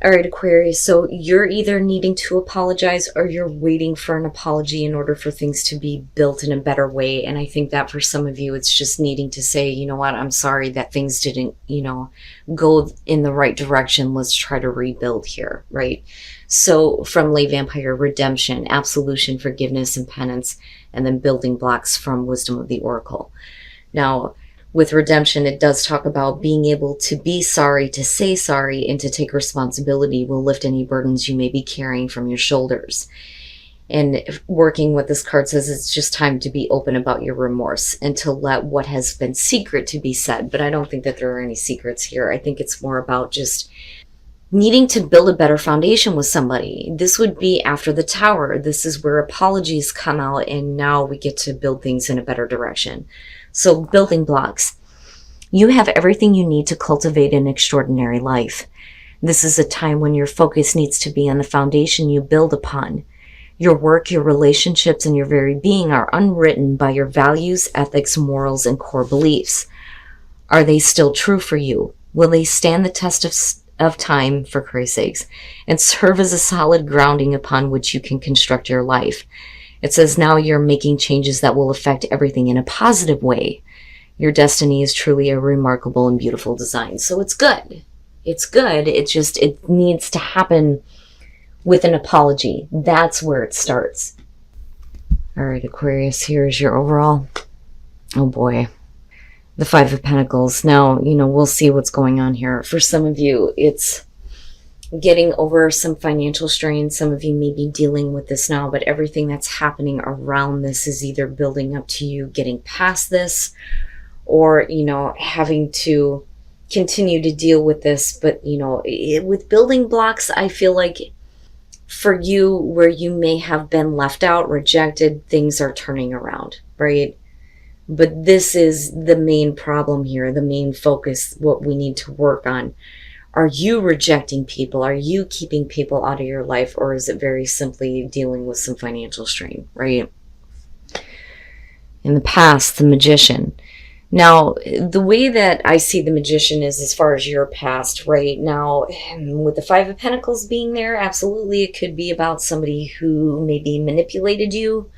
All right, Aquarius, so you're either needing to apologize or you're waiting for an apology in order for things to be built in a better way. And I think that for some of you, it's just needing to say, you know what, I'm sorry that things didn't, go in the right direction. Let's try to rebuild here, right? So from Lay Vampire, redemption, absolution, forgiveness, and penance, and then building blocks from Wisdom of the Oracle. Now, with redemption, it does talk about being able to be sorry, to say sorry, and to take responsibility will lift any burdens you may be carrying from your shoulders. And working with this card says it's just time to be open about your remorse and to let what has been secret to be said. But I don't think that there are any secrets here. I think it's more about just needing to build a better foundation with somebody. This would be after the Tower. This is where apologies come out, and now we get to build things in a better direction. So building blocks. You have everything you need to cultivate an extraordinary life. This is a time when your focus needs to be on the foundation you build upon. Your work, your relationships, and your very being are unwritten by your values, ethics, morals, and core beliefs. Are they still true for you? Will they stand the test of time, for Christ's sakes, and serve as a solid grounding upon which you can construct your life? It says now you're making changes that will affect everything in a positive way. Your destiny is truly a remarkable and beautiful design. So it's good. It's good. It needs to happen with an apology. That's where it starts. All right, Aquarius, here's your overall. Oh boy. The Five of Pentacles. Now, we'll see what's going on here. For some of you, it's getting over some financial strain. Some of you may be dealing with this now, but everything that's happening around this is either building up to you getting past this or, having to continue to deal with this. But, with building blocks, I feel like for you, where you may have been left out, rejected, things are turning around, right? But this is the main problem here, the main focus, what we need to work on. Are you rejecting people? Are you keeping people out of your life? Or is it very simply dealing with some financial strain, right? In the past, the Magician. Now, the way that I see the Magician is as far as your past, right? Now, with the Five of Pentacles being there, absolutely, it could be about somebody who maybe manipulated you,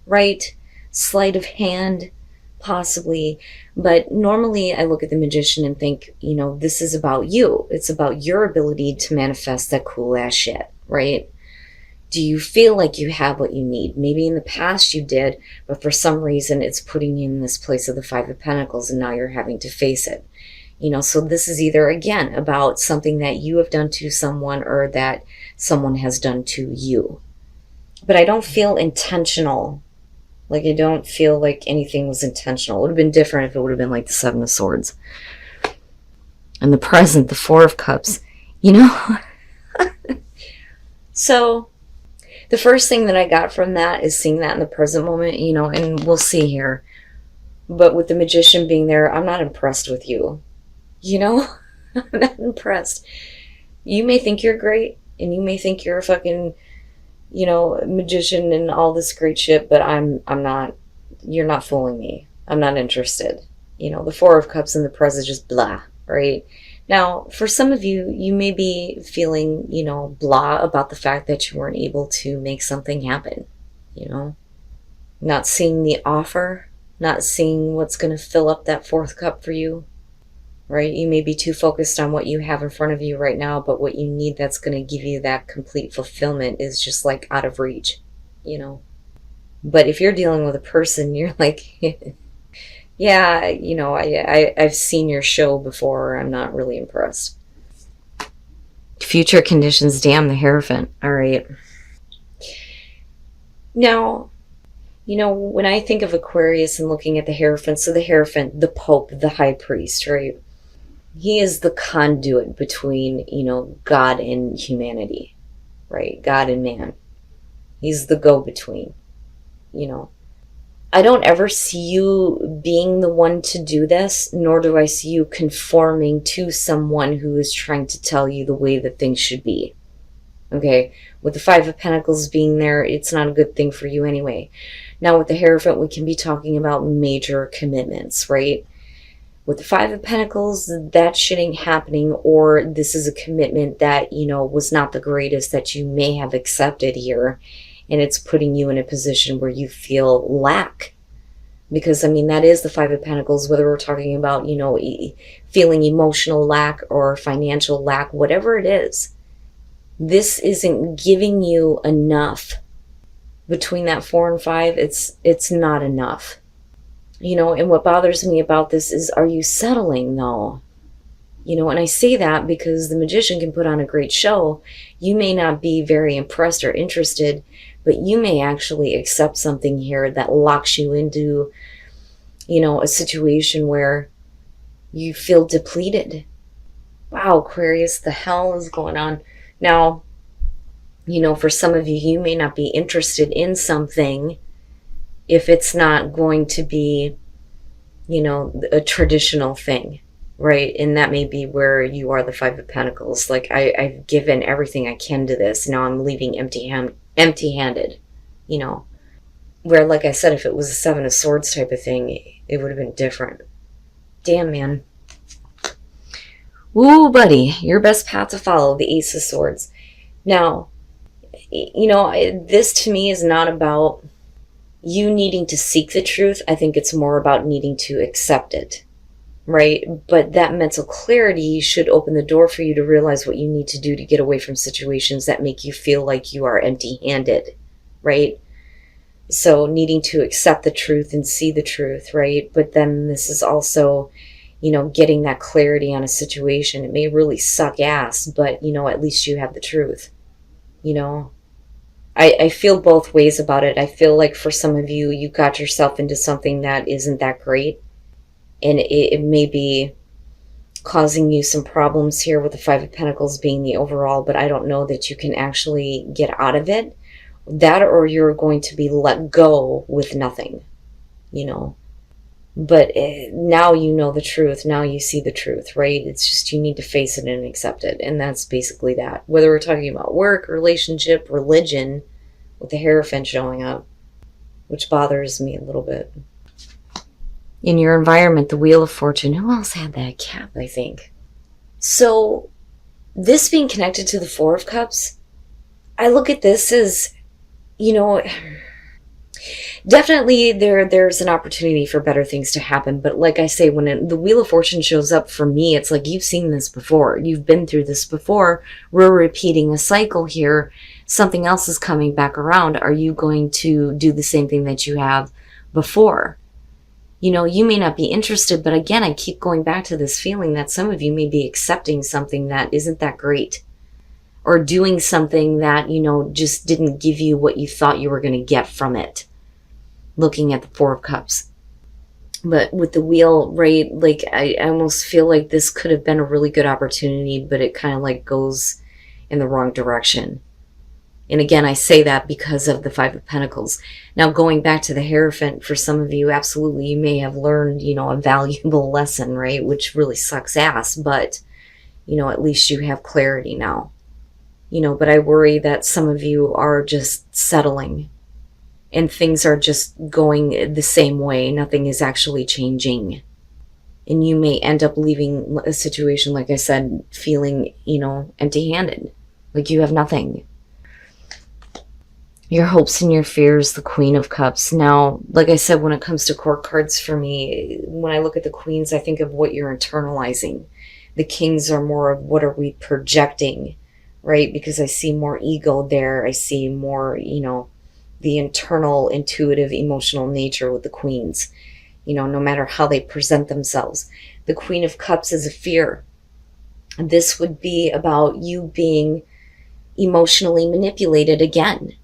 right? Sleight of hand, possibly. But normally I look at the Magician and think, this is about you. It's about your ability to manifest that cool ass shit, right? Do you feel like you have what you need? Maybe in the past you did, but for some reason it's putting you in this place of the Five of Pentacles and now you're having to face it. So this is either, again, about something that you have done to someone or that someone has done to you. But I don't feel intentional. Like, I don't feel like anything was intentional. It would have been different if it would have been like the Seven of Swords. And the present, the Four of Cups. So, the first thing that I got from that is seeing that in the present moment, and we'll see here. But with the Magician being there, I'm not impressed with you. I'm not impressed. You may think you're great, and you may think you're a fucking magician and all this great shit, but I'm not. You're not fooling me. I'm not interested. The Four of Cups and the present, just blah, right? Now, for some of you, you may be feeling, blah about the fact that you weren't able to make something happen, not seeing the offer, not seeing what's going to fill up that fourth cup for you, right? You may be too focused on what you have in front of you right now, but what you need that's going to give you that complete fulfillment is just like out of reach, But if you're dealing with a person, you're like, yeah, I've seen your show before. I'm not really impressed. Future conditions, damn the Hierophant. All right. Now, when I think of Aquarius and looking at the Hierophant, so the Hierophant, the Pope, the High Priest, right? He is the conduit between, God and humanity, right? God and man. He's the go-between, I don't ever see you being the one to do this, nor do I see you conforming to someone who is trying to tell you the way that things should be. Okay? With the Five of Pentacles being there, it's not a good thing for you anyway. Now with the Hierophant, we can be talking about major commitments, right? With the Five of Pentacles, that shit ain't happening, or this is a commitment that, you know, was not the greatest that you may have accepted here. And it's putting you in a position where you feel lack. Because, I mean, that is the Five of Pentacles, whether we're talking about, you know, feeling emotional lack or financial lack, whatever it is. This isn't giving you enough. Between that 4 and 5, it's not enough. You know, and what bothers me about this is, are you settling though? You know, and I say that because the Magician can put on a great show. You may not be very impressed or interested, but you may actually accept something here that locks you into, you know, a situation where you feel depleted. Wow, Aquarius, the hell is going on? Now, you know, for some of you, you may not be interested in something if it's not going to be, you know, a traditional thing, right? And that may be where you are the Five of Pentacles. Like, I've given everything I can to this. Now I'm leaving empty-handed, you know. Where, like I said, if it was a Seven of Swords type of thing, it would have been different. Damn, man. Ooh, buddy, your best path to follow, the Ace of Swords. Now, you know, this to me is not about you needing to seek the truth. I think it's more about needing to accept it, right? But that mental clarity should open the door for you to realize what you need to do to get away from situations that make you feel like you are empty-handed, right? So needing to accept the truth and see the truth, right? But then this is also, you know, getting that clarity on a situation. It may really suck ass, but, you know, at least you have the truth, you know? I feel both ways about it. I feel like for some of you, you got yourself into something that isn't that great. And it may be causing you some problems here with the Five of Pentacles being the overall, but I don't know that you can actually get out of it. That, or you're going to be let go with nothing, you know. But now you know the truth. Now you see the truth, right? It's just you need to face it and accept it. And that's basically that. Whether we're talking about work, relationship, religion, with the Hierophant showing up, which bothers me a little bit. In your environment, the Wheel of Fortune. Who else had that? Cap, I think. So this being connected to the Four of Cups, I look at this as, you know, definitely there's an opportunity for better things to happen. But like I say, when the Wheel of Fortune shows up for me, it's like, you've seen this before. You've been through this before. We're repeating a cycle here. Something else is coming back around. Are you going to do the same thing that you have before? You know, you may not be interested, but again, I keep going back to this feeling that some of you may be accepting something that isn't that great. Or doing something that, you know, just didn't give you what you thought you were going to get from it. Looking at the Four of Cups. But with the wheel, right, like I almost feel like this could have been a really good opportunity, but it kind of like goes in the wrong direction. And again, I say that because of the Five of Pentacles. Now, going back to the Hierophant, for some of you, absolutely, you may have learned, you know, a valuable lesson, right? Which really sucks ass, but, you know, at least you have clarity now. You know, but I worry that some of you are just settling. And things are just going the same way. Nothing is actually changing. And you may end up leaving a situation, like I said, feeling, you know, empty-handed. Like you have nothing. Your hopes and your fears, the Queen of Cups. Now, like I said, when it comes to court cards for me, when I look at the Queens, I think of what you're internalizing. The Kings are more of what are we projecting, right? Because I see more ego there. I see more, you know, the internal, intuitive, emotional nature with the Queens, you know, no matter how they present themselves. The Queen of Cups is a fear. This would be about you being emotionally manipulated again.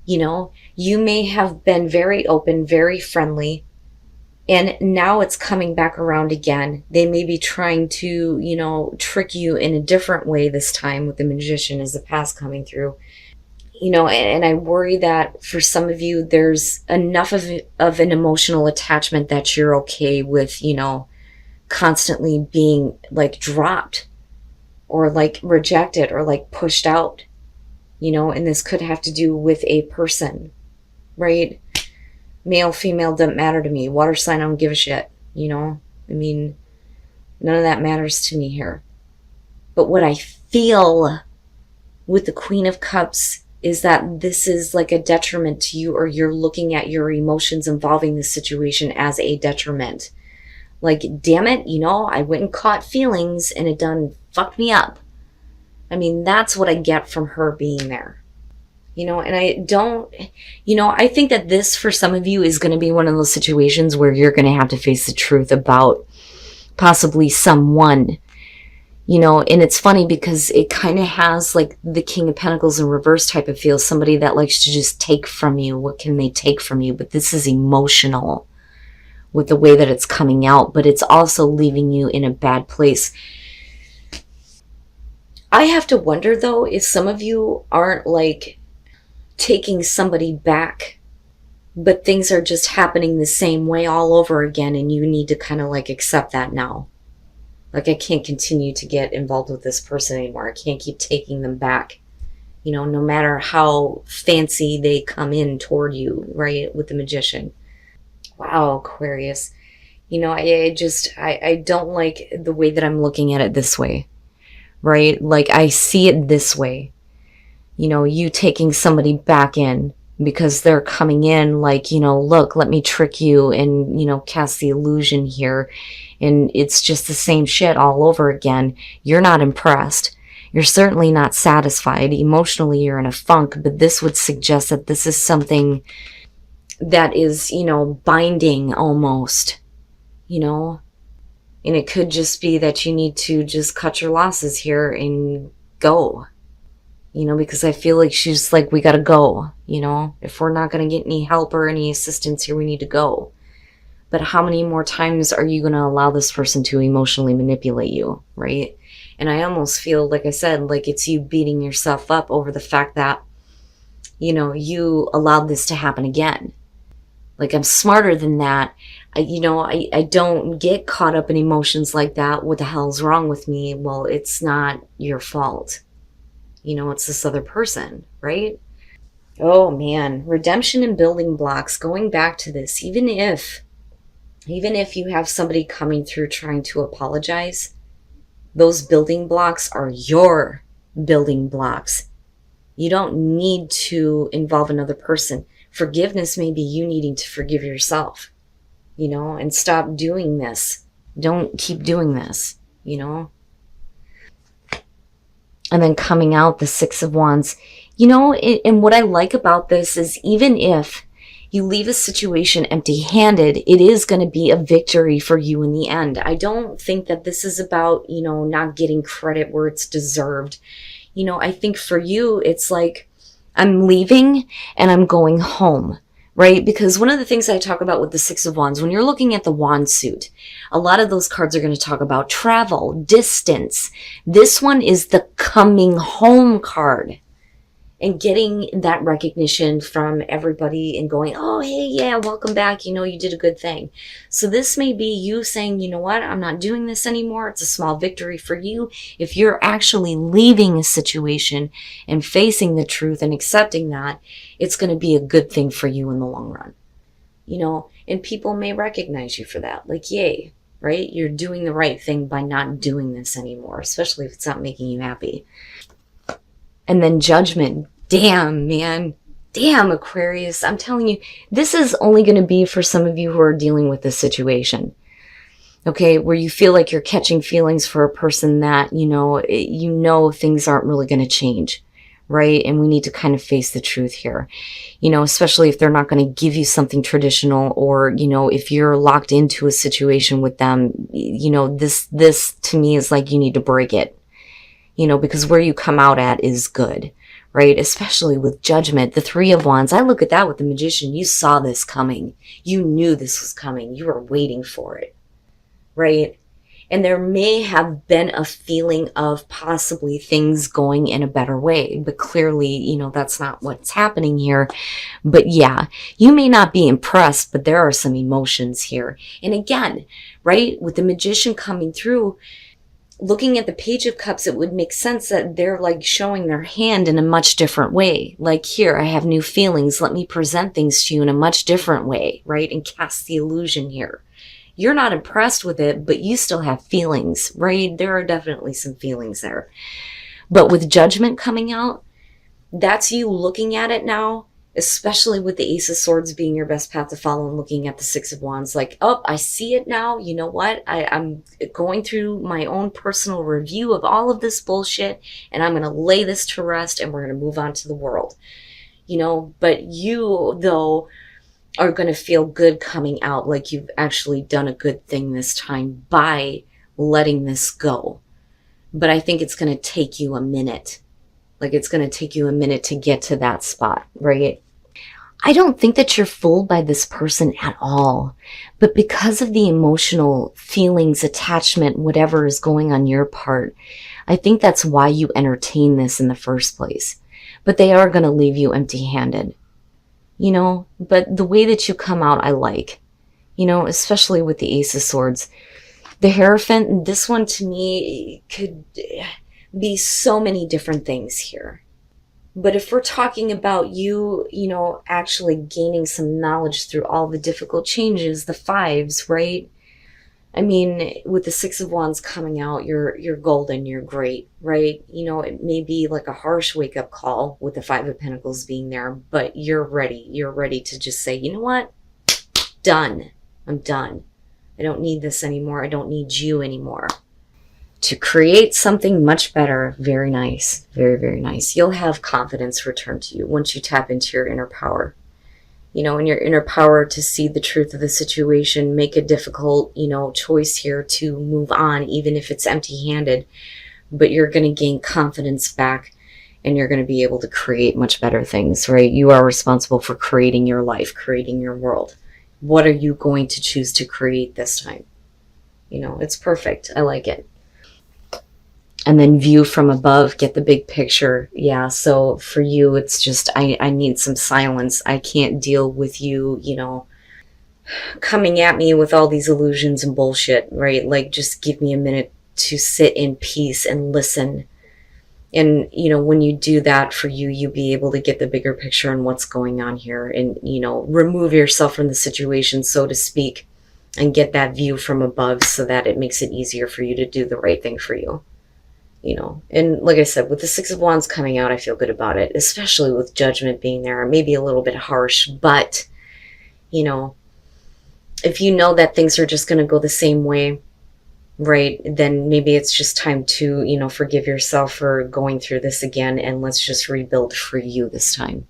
You know, you may have been very open, very friendly, and now it's coming back around again. They may be trying to, you know, trick you in a different way this time with the Magician as the past coming through. You know, and I worry that for some of you, there's enough of an emotional attachment that you're okay with, you know, constantly being like dropped or like rejected or like pushed out, you know, and this could have to do with a person, right? Male, female, doesn't matter to me. Water sign, I don't give a shit, you know? I mean, None of that matters to me here. But what I feel with the Queen of Cups is that this is like a detriment to you, or you're looking at your emotions involving this situation as a detriment. Like, damn it, you know, I went and caught feelings and it done fucked me up. I mean, that's what I get from her being there. You know, and I don't, you know, I think that this for some of you is going to be one of those situations where you're going to have to face the truth about possibly someone. You know, and it's funny because it kind of has like the King of Pentacles in reverse type of feel. Somebody that likes to just take from you. What can they take from you? But this is emotional with the way that it's coming out. But it's also leaving you in a bad place. I have to wonder, though, if some of you aren't like taking somebody back, but things are just happening the same way all over again. And you need to kind of like accept that now. Like, I can't continue to get involved with this person anymore. I can't keep taking them back. You know, no matter how fancy they come in toward you, right? With the Magician. Wow, Aquarius. You know, I don't like the way that I'm looking at it this way, right? Like, I see it this way. You know, you taking somebody back in because they're coming in like, you know, look, let me trick you and, you know, cast the illusion here. And it's just the same shit all over again. You're not impressed. You're certainly not satisfied. Emotionally, you're in a funk, but this would suggest that this is something that is, you know, binding almost, you know? And it could just be that you need to just cut your losses here and go, you know, because I feel like she's like, we gotta go, you know? If we're not gonna get any help or any assistance here, we need to go. But how many more times are you going to allow this person to emotionally manipulate you, right? And I almost feel, like I said, like it's you beating yourself up over the fact that, you know, you allowed this to happen again. Like, I'm smarter than that. I don't get caught up in emotions like that. What the hell's wrong with me? Well, it's not your fault. You know, it's this other person, right? Oh, man. Redemption and building blocks. Going back to this, even if you have somebody coming through trying to apologize, those building blocks are your building blocks. You don't need to involve another person. Forgiveness may be you needing to forgive yourself, you know, and stop doing this. Don't keep doing this, you know. And then coming out the Six of Wands. You know, and what I like about this is even if you leave a situation empty-handed, it is going to be a victory for you in the end. I don't think that this is about, you know, not getting credit where it's deserved. You know, I think for you, it's like, I'm leaving and I'm going home, right? Because one of the things I talk about with the Six of Wands, when you're looking at the wand suit, a lot of those cards are going to talk about travel, distance. This one is the coming home card. And getting that recognition from everybody and going, oh, hey, yeah, welcome back. You know, you did a good thing. So this may be you saying, you know what, I'm not doing this anymore. It's a small victory for you. If you're actually leaving a situation and facing the truth and accepting that, it's going to be a good thing for you in the long run. You know, and people may recognize you for that. Like, yay, right? You're doing the right thing by not doing this anymore, especially if it's not making you happy. And then Judgment. Damn, man. Damn, Aquarius. I'm telling you, this is only going to be for some of you who are dealing with this situation. Okay, where you feel like you're catching feelings for a person that, you know things aren't really going to change, right? And we need to kind of face the truth here. You know, especially if they're not going to give you something traditional, or, you know, if you're locked into a situation with them, you know, this to me is like you need to break it. You know, because where you come out at is good, right? Especially with Judgment, the Three of Wands. I look at that with the Magician. You saw this coming. You knew this was coming. You were waiting for it, right? And there may have been a feeling of possibly things going in a better way, but clearly, you know, that's not what's happening here. But yeah, you may not be impressed, but there are some emotions here. And again, right, with the Magician coming through, looking at the Page of Cups, it would make sense that they're like showing their hand in a much different way. Like, here, I have new feelings. Let me present things to you in a much different way, right? And cast the illusion here. You're not impressed with it, but you still have feelings, right? There are definitely some feelings there. But with Judgment coming out, that's you looking at it now, especially with the Ace of Swords being your best path to follow, and looking at the Six of Wands like, oh, I see it now. You know what? I'm going through my own personal review of all of this bullshit, and I'm going to lay this to rest, and we're going to move on to the world. You know, but you, though, are going to feel good coming out, like you've actually done a good thing this time by letting this go. But I think it's going to take you a minute. Like, it's going to take you a minute to get to that spot, right? I don't think that you're fooled by this person at all. But because of the emotional feelings, attachment, whatever is going on your part, I think that's why you entertain this in the first place. But they are going to leave you empty-handed, you know? But the way that you come out, I like, you know, especially with the Ace of Swords. The Hierophant, this one to me could be so many different things here. But if we're talking about you, you know, actually gaining some knowledge through all the difficult changes, the fives, right? I mean, with the Six of Wands coming out, you're golden, you're great, right? You know, it may be like a harsh wake-up call with the Five of Pentacles being there, but you're ready. You're ready to just say, you know what? Done. I'm done. I don't need this anymore. I don't need you anymore. To create something much better. Very nice. Very, very nice. You'll have confidence return to you once you tap into your inner power. You know, in your inner power to see the truth of the situation, make a difficult, you know, choice here to move on, even if it's empty-handed. But you're going to gain confidence back, and you're going to be able to create much better things, right? You are responsible for creating your life, creating your world. What are you going to choose to create this time? You know, it's perfect. I like it. And then view from above, get the big picture. Yeah, so for you, it's just, I need some silence. I can't deal with you, you know, coming at me with all these illusions and bullshit, right? Like, just give me a minute to sit in peace and listen. And, you know, when you do that for you, you'll be able to get the bigger picture on what's going on here and, you know, remove yourself from the situation, so to speak, and get that view from above so that it makes it easier for you to do the right thing for you. You know, and like I said, with the Six of Wands coming out, I feel good about it, especially with Judgment being there. Maybe a little bit harsh, but, you know, if you know that things are just going to go the same way, right, then maybe it's just time to, you know, forgive yourself for going through this again, and let's just rebuild for you this time.